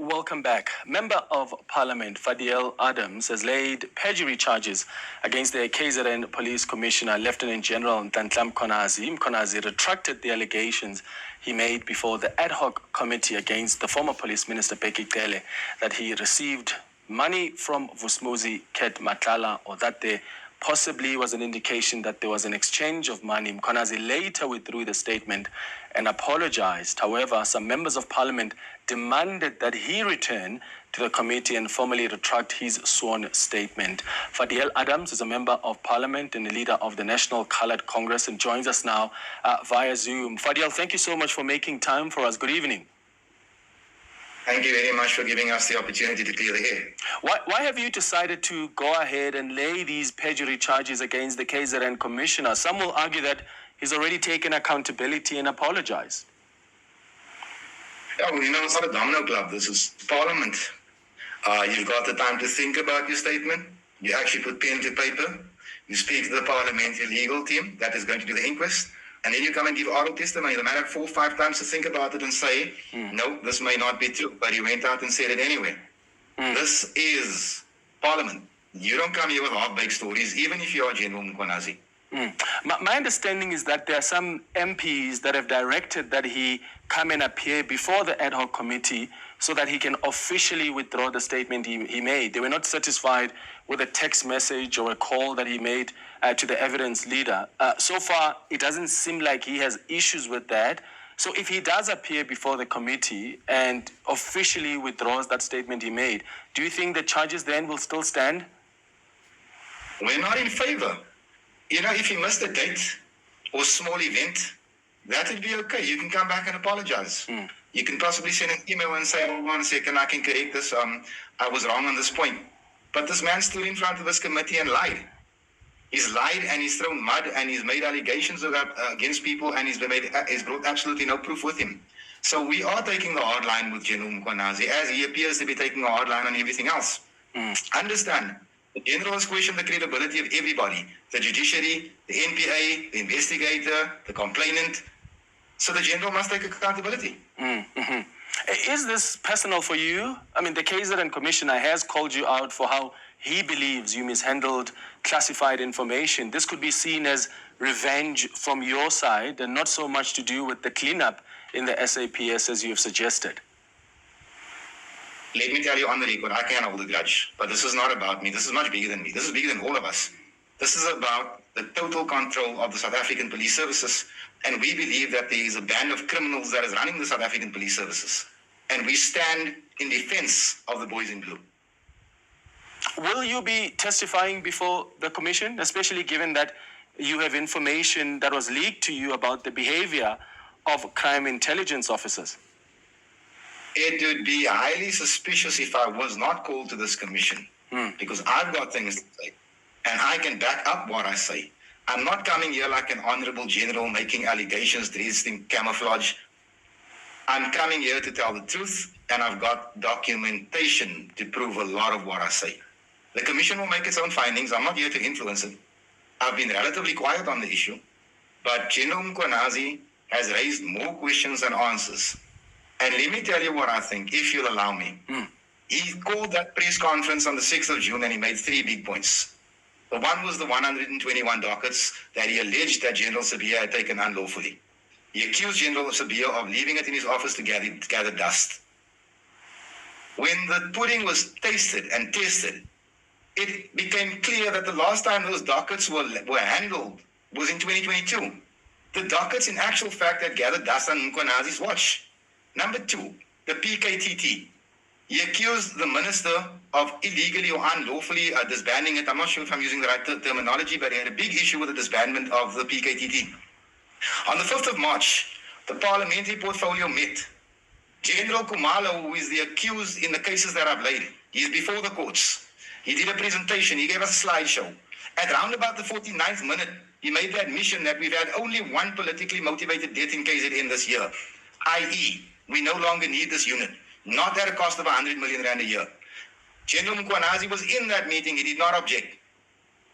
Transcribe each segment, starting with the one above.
Welcome back. Member of Parliament Fadiel Adams has laid perjury charges against the KZN Police Commissioner, Lieutenant General Nhlanhla Mkhwanazi. Mkhwanazi retracted the allegations he made before the ad hoc committee against the former police minister Bheki Cele that he received money from Vusmuzi Ket Matlala, or that there possibly was an indication that there was an exchange of money. Mkhwanazi later withdrew the statement and apologized. However, some members of parliament demanded that he return to the committee and formally retract his sworn statement. Fadiel Adams is a member of parliament and a leader of the National Coloured Congress and joins us now via Zoom. Fadiel, thank you so much for making time for us. Good evening. Thank you very much for giving us the opportunity to clear the air. Why have you decided to go ahead and lay these perjury charges against the KZN commissioner? Some will argue that he's already taken accountability and apologized. Yeah, well, it's not a domino club. This is Parliament. You've got the time to think about your statement. You actually put pen to paper. You speak to the parliamentary legal team that is going to do the inquest. And then you come and give oral testimony. The man had 4 or 5 times to think about it and say, no, this may not be true. But he went out and said it anyway. This is Parliament. You don't come here with half-baked stories, even if you are General Mkhwanazi. My understanding is that there are some MPs that have directed that he come and appear before the ad hoc committee so that he can officially withdraw the statement he made. They were not satisfied with a text message or a call that he made to the evidence leader. So far, it doesn't seem like he has issues with that. So if he does appear before the committee and officially withdraws that statement he made, do you think the charges then will still stand? We're not in favor. If he missed a date or small event, that would be okay. You can come back and apologize. You can possibly send an email and say, hold on a second, I can correct this. I was wrong on this point. But this man stood in front of this committee and lied. He's lied and he's thrown mud and he's made allegations against people and he's brought absolutely no proof with him. So we are taking the hard line with General Mkhwanazi, as he appears to be taking a hard line on everything else. Understand, the General has questioned the credibility of everybody, the judiciary, the NPA, the investigator, the complainant. So the General must take accountability. Is this personal for you? I mean, the KZN Commissioner has called you out for how he believes you mishandled classified information. This could be seen as revenge from your side and not so much to do with the cleanup in the SAPS as you have suggested. Let me tell you on the record, I can't hold a grudge. But this is not about me. This is much bigger than me. This is bigger than all of us. This is about the total control of the South African police services. And we believe that there is a band of criminals that is running the South African police services. And we stand in defense of the boys in blue. Will you be testifying before the commission, especially given that you have information that was leaked to you about the behavior of crime intelligence officers? It would be highly suspicious if I was not called to this commission, because I've got things to say, and I can back up what I say. I'm not coming here like an honorable general making allegations, dressed in camouflage. I'm coming here to tell the truth, and I've got documentation to prove a lot of what I say. The commission will make its own findings. I'm not here to influence it. I've been relatively quiet on the issue, but General Mkhwanazi has raised more questions than answers. And let me tell you what I think, if you'll allow me. He called that press conference on the 6th of June and he made 3 big points. The one was the 121 dockets that he alleged that General Sabia had taken unlawfully. He accused General Sabia of leaving it in his office to gather dust. When the pudding was tasted and tested, it became clear that the last time those dockets were handled was in 2022. The dockets, in actual fact, had gathered dust on Mkhwanazi's watch. Number 2, the PKTT. He accused the minister of illegally or unlawfully disbanding it. I'm not sure if I'm using the right terminology, but he had a big issue with the disbandment of the PKTT. On the 5th of March, the parliamentary portfolio met. General Kumalo, who is the accused in the cases that I've laid, he is before the courts. He did a presentation. He gave us a slideshow. At round about the 49th minute, he made the admission that we've had only one politically motivated death in KZN this year, i.e., we no longer need this unit, not at a cost of 100 million rand a year. General Mkhwanazi was in that meeting. He did not object.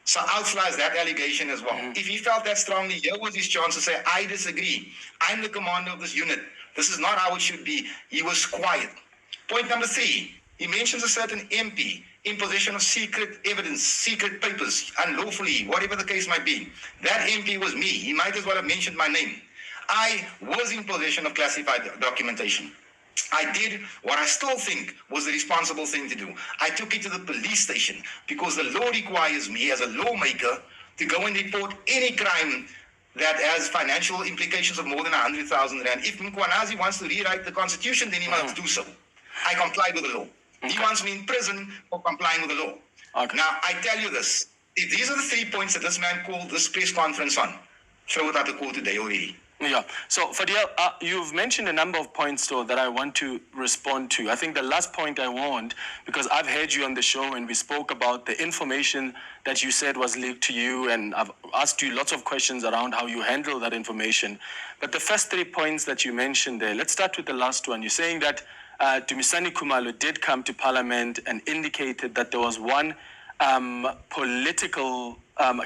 So outlies that allegation as well. If he felt that strongly, here was his chance to say, I disagree. I'm the commander of this unit. This is not how it should be. He was quiet. Point number 3, he mentions a certain MP in possession of secret evidence, secret papers, unlawfully, whatever the case might be. That MP was me. He might as well have mentioned my name. I was in possession of classified documentation. I did what I still think was the responsible thing to do. I took it to the police station because the law requires me as a lawmaker to go and report any crime that has financial implications of more than 100,000 rand. If Mkhwanazi wants to rewrite the constitution, then he must do so. I comply with the law. Okay. He wants me in prison for complying with the law. Okay. Now, I tell you this. If these are the 3 points that this man called this press conference on, throw it out the court today already. Yeah. So, Fadil, you've mentioned a number of points, though, that I want to respond to. I think the last point I want, because I've heard you on the show and we spoke about the information that you said was leaked to you, and I've asked you lots of questions around how you handle that information. But the first 3 points that you mentioned there, let's start with the last one. You're saying that Dumisani Khumalo did come to Parliament and indicated that there was one political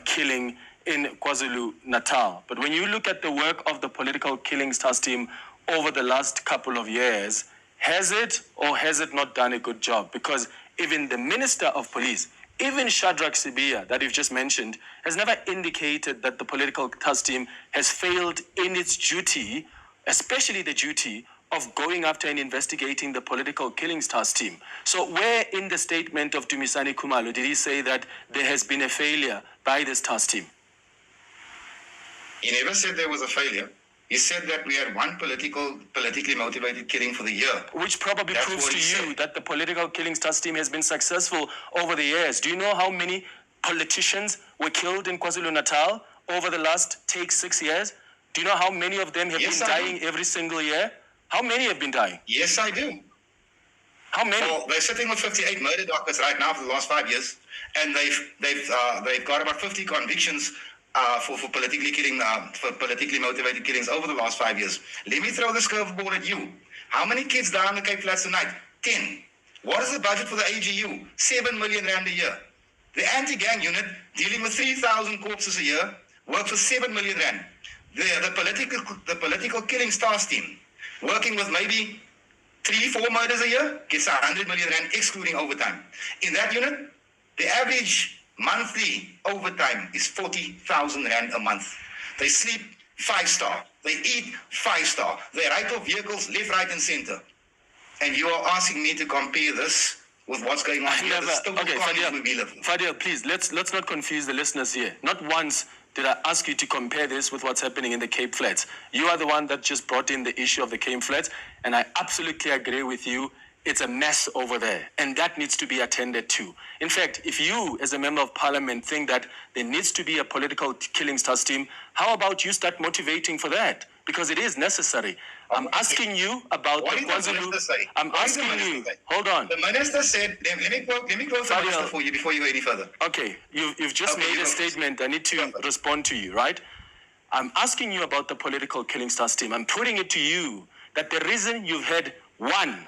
killing in KwaZulu-Natal. But when you look at the work of the political killings task team over the last couple of years, has it or has it not done a good job? Because even the Minister of Police, even Shadrach Sibia, that you've just mentioned, has never indicated that the political task team has failed in its duty, especially the duty of going after and investigating the political killings task team. So where in the statement of Dumisani Khumalo did he say that there has been a failure by this task team? He never said there was a failure. He said that we had one politically motivated killing for the year. Which probably proves to you that the political killings task team has been successful over the years. Do you know how many politicians were killed in KwaZulu-Natal over the last 6 years? Do you know how many of them have been dying every single year? How many have been dying? Yes, I do. How many? Well, they're sitting with 58 murder dockets right now for the last 5 years, and they've got about 50 convictions for politically motivated killings over the last 5 years. Let me throw this curveball at you. How many kids die on the Cape Flats tonight? 10. What is the budget for the AGU? 7 million rand a year. The anti-gang unit, dealing with 3,000 corpses a year, works for 7 million rand. The political killings task team, working with maybe 3-4 murders a year, gets 100 million rand excluding overtime. In that unit, the average monthly overtime is 40,000 rand a month. They sleep 5-star. They eat 5-star. They ride off vehicles left, right, and center. And you are asking me to compare this with what's going on here. Okay, Fadil, please, let's not confuse the listeners here. Not once did I ask you to compare this with what's happening in the Cape Flats. You are the one that just brought in the issue of the Cape Flats, and I absolutely agree with you. It's a mess over there, and that needs to be attended to. In fact, if you, as a member of parliament, think that there needs to be a political killings task team, how about you start motivating for that? Because it is necessary. I'm asking you about what the KwaZulu. I'm asking you. Hold on. The minister said. Let me quote the minister for you before you go any further. Okay, you've just made a statement. I need to respond to you, right? I'm asking you about the political killings task team. I'm putting it to you that the reason you've had one,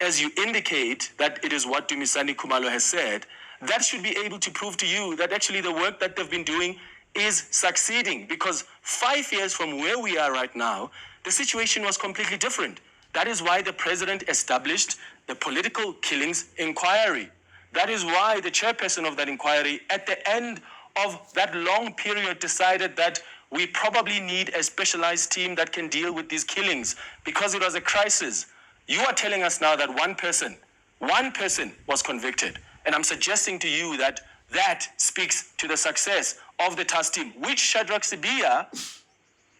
as you indicate that it is what Dumisani Khumalo has said, that should be able to prove to you that actually the work that they've been doing is succeeding. Because 5 years from where we are right now, the situation was completely different. That is why the president established the political killings inquiry. That is why the chairperson of that inquiry, at the end of that long period, decided that we probably need a specialized team that can deal with these killings because it was a crisis. You are telling us now that one person was convicted. And I'm suggesting to you that that speaks to the success of the task team, which Shadrach Sibia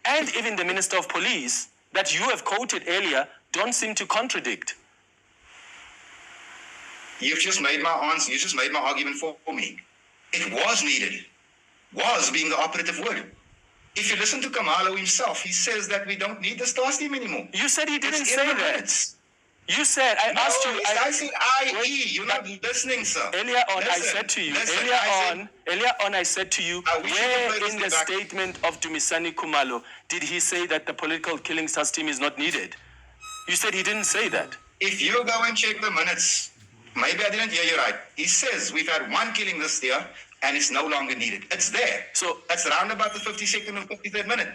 and even the Minister of Police that you have quoted earlier don't seem to contradict. You've just made my answer. You just made my argument for me. It was needed. Was being the operative word. If you listen to Khumalo himself, he says that we don't need this task team anymore. You said he didn't say that. You said, I asked you. I said IE. You're not listening, sir. Earlier on, I said to you, where in the statement of Dumisani Khumalo did he say that the political killings task team is not needed? You said he didn't say that. If you go and check the minutes, maybe I didn't hear you right. He says we've had one killing this year and it's no longer needed. It's there. So that's around about the 52nd or 53rd minute.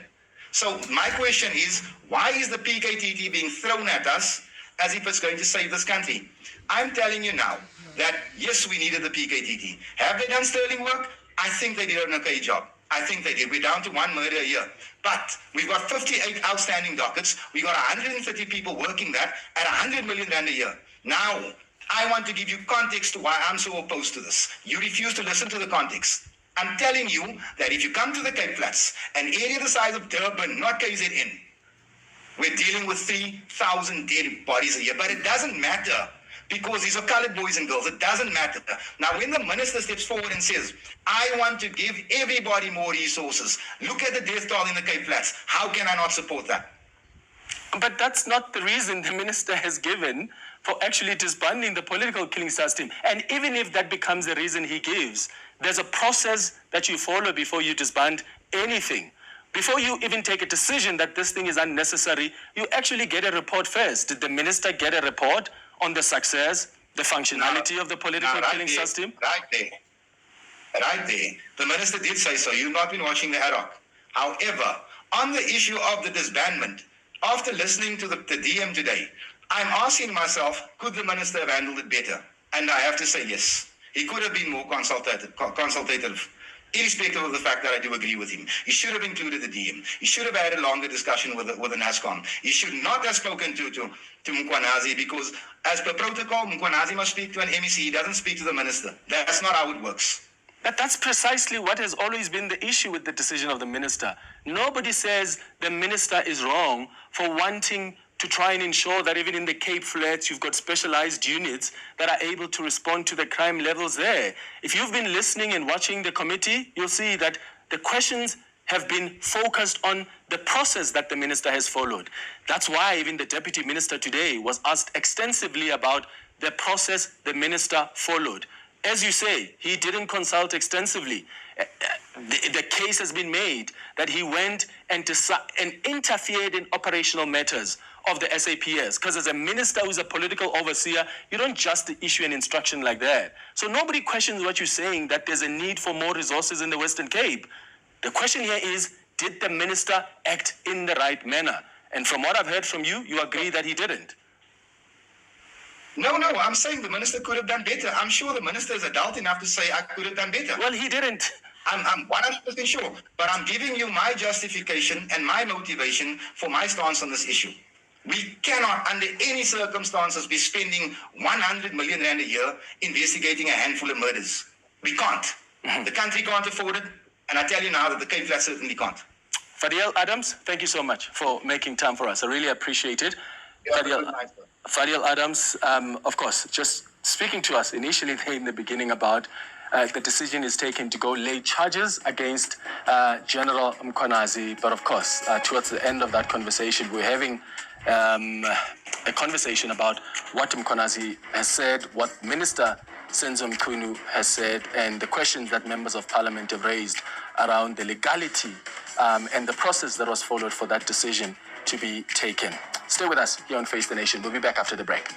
So my question is, why is the PKTT being thrown at us as if it's going to save this country. I'm telling you now that, yes, we needed the PKTT. Have they done sterling work? I think they did an okay job. I think they did. We're down to 1 murder a year. But we've got 58 outstanding dockets. We've got 130 people working that at 100 million rand a year. Now, I want to give you context to why I'm so opposed to this. You refuse to listen to the context. I'm telling you that if you come to the Cape Flats, an area the size of Durban, not KZN, we're dealing with 3,000 dead bodies a year. But it doesn't matter, because these are colored boys and girls. It doesn't matter. Now, when the minister steps forward and says, I want to give everybody more resources, look at the death toll in the Cape Flats. How can I not support that? But that's not the reason the minister has given for actually disbanding the political killing system. And even if that becomes the reason he gives, there's a process that you follow before you disband anything. Before you even take a decision that this thing is unnecessary, you actually get a report first. Did the minister get a report on the success, the functionality of the political killing system? Right there. The minister did say so. You've not been watching the ad hoc. However, on the issue of the disbandment, after listening to the DM today, I'm asking myself, could the minister have handled it better? And I have to say yes. He could have been more consultative, irrespective of the fact that I do agree with him. He should have included the DM. He should have had a longer discussion with the NASCOM. He should not have spoken to Mkhwanazi, because as per protocol, Mkhwanazi must speak to an MEC. He doesn't speak to the minister. That's not how it works. But that's precisely what has always been the issue with the decision of the minister. Nobody says the minister is wrong for wanting to try and ensure that even in the Cape Flats, you've got specialized units that are able to respond to the crime levels there. If you've been listening and watching the committee, you'll see that the questions have been focused on the process that the minister has followed. That's why even the deputy minister today was asked extensively about the process the minister followed. As you say, he didn't consult extensively. The case has been made that he went and interfered in operational matters of the SAPS. Because as a minister who's a political overseer, you don't just issue an instruction like that. So nobody questions what you're saying, that there's a need for more resources in the Western Cape. The question here is, did the minister act in the right manner? And from what I've heard from you, you agree that he didn't. No, I'm saying the minister could have done better. I'm sure the minister is adult enough to say, I could have done better. Well, he didn't. I'm 100% sure. But I'm giving you my justification and my motivation for my stance on this issue. We cannot, under any circumstances, be spending 100 million rand a year investigating a handful of murders. We can't. The country can't afford it. And I tell you now that the Cape Flats certainly can't. Fadiel Adams, thank you so much for making time for us. I really appreciate it. Fadiel Adams, of course, just speaking to us initially in the beginning about the decision is taken to go lay charges against General Mkhwanazi. But of course, towards the end of that conversation, we're having a conversation about what Mkhwanazi has said, what Minister Senzo Mchunu has said, and the questions that members of parliament have raised around the legality and the process that was followed for that decision to be taken. Stay with us here on Face the Nation. We'll be back after the break.